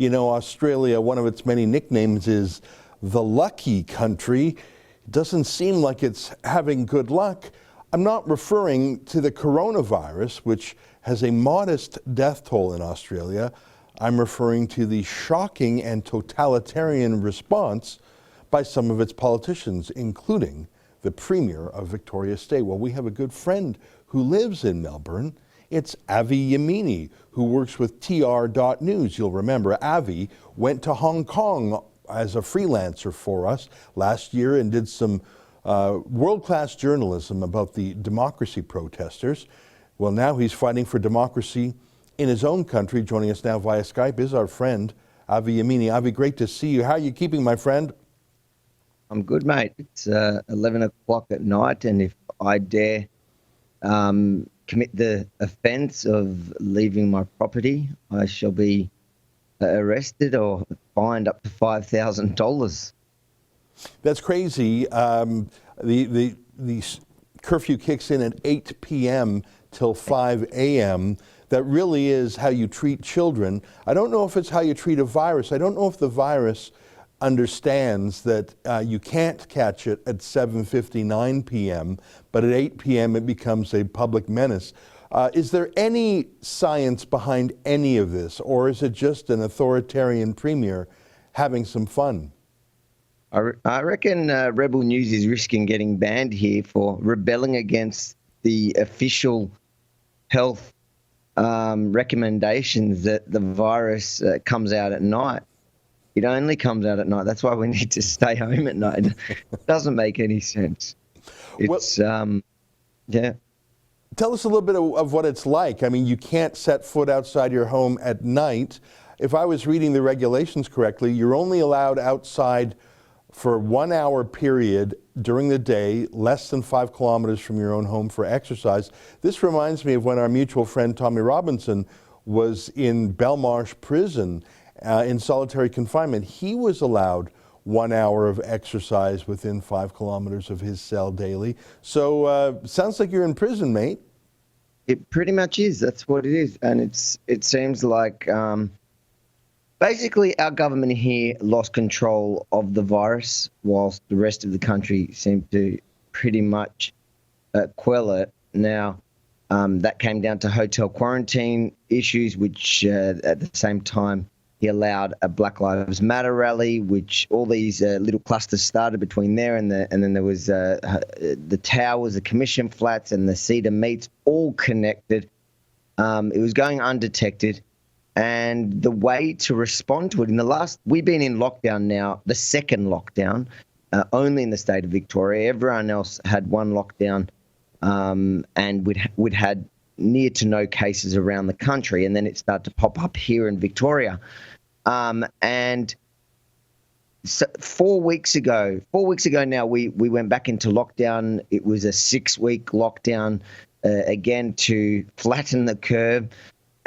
You know, Australia, one of its many nicknames is the lucky country. It doesn't seem like it's having good luck. I'm not referring to the coronavirus, which has a modest death toll in Australia. I'm referring to the shocking and totalitarian response by some of its politicians, including the Premier of Victoria State. Well, we have a good friend who lives in Melbourne. It's Avi Yemini, who works with TR.news. You'll remember Avi went to Hong Kong as a freelancer for us last year and did some world-class journalism about the democracy protesters. Well, now he's fighting for democracy in his own country. Joining us now via Skype is our friend, Avi Yemini. Avi, great to see you. How are you keeping, my friend? I'm good, mate. It's 11 o'clock at night, and if I dare commit the offence of leaving my property, I shall be arrested or fined up to $5,000. That's crazy. The curfew kicks in at 8 p.m. till 5 a.m. That really is how you treat children. I don't know if it's how you treat a virus. I don't know if the virus understands that you can't catch it at 7:59 p.m., but at 8 p.m. it becomes a public menace. Is there any science behind any of this, or is it just an authoritarian premier having some fun? I reckon Rebel News is risking getting banned here for rebelling against the official health recommendations that the virus comes out at night. It only comes out at night. That's why we need to stay home at night. It doesn't make any sense. It's, yeah. Tell us a little bit of what it's like. I mean, you can't set foot outside your home at night. If I was reading the regulations correctly, you're only allowed outside for 1 hour period during the day, less than 5 kilometers from your own home for exercise. This reminds me of when our mutual friend Tommy Robinson was in Belmarsh prison in solitary confinement. He was allowed 1 hour of exercise within 5 kilometers of his cell daily. So sounds like you're in prison, mate. It pretty much is. That's what it is. And it seems like basically our government here lost control of the virus whilst the rest of the country seemed to pretty much quell it. Now, that came down to hotel quarantine issues, which at the same time he allowed a Black Lives Matter rally, which all these little clusters started between there and then there was the towers, the commission flats, and the Cedar Meats, all connected. It was going undetected, and the way to respond to it we've been in lockdown now, the second lockdown, only in the state of Victoria. Everyone else had one lockdown, and we'd had near to no cases around the country, and then it started to pop up here in Victoria. And so 4 weeks ago now, we went back into lockdown. It was a 6-week lockdown, again, to flatten the curve,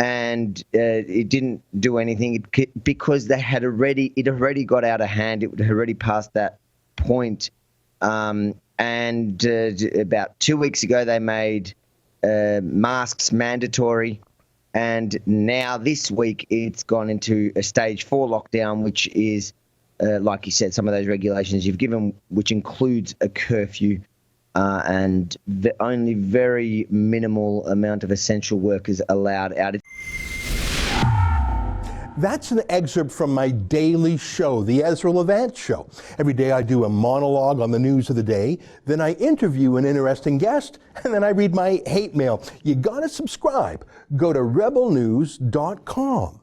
and it didn't do anything because it had already got out of hand. It had already passed that point. And about 2 weeks ago, they made masks mandatory, and now this week it's gone into a stage 4 lockdown, which is, like you said, some of those regulations you've given, which includes a curfew and only very minimal amount of essential workers allowed out. That's an excerpt from my daily show, the Ezra Levant Show. Every day I do a monologue on the news of the day, then I interview an interesting guest, and then I read my hate mail. You gotta subscribe. Go to rebelnews.com.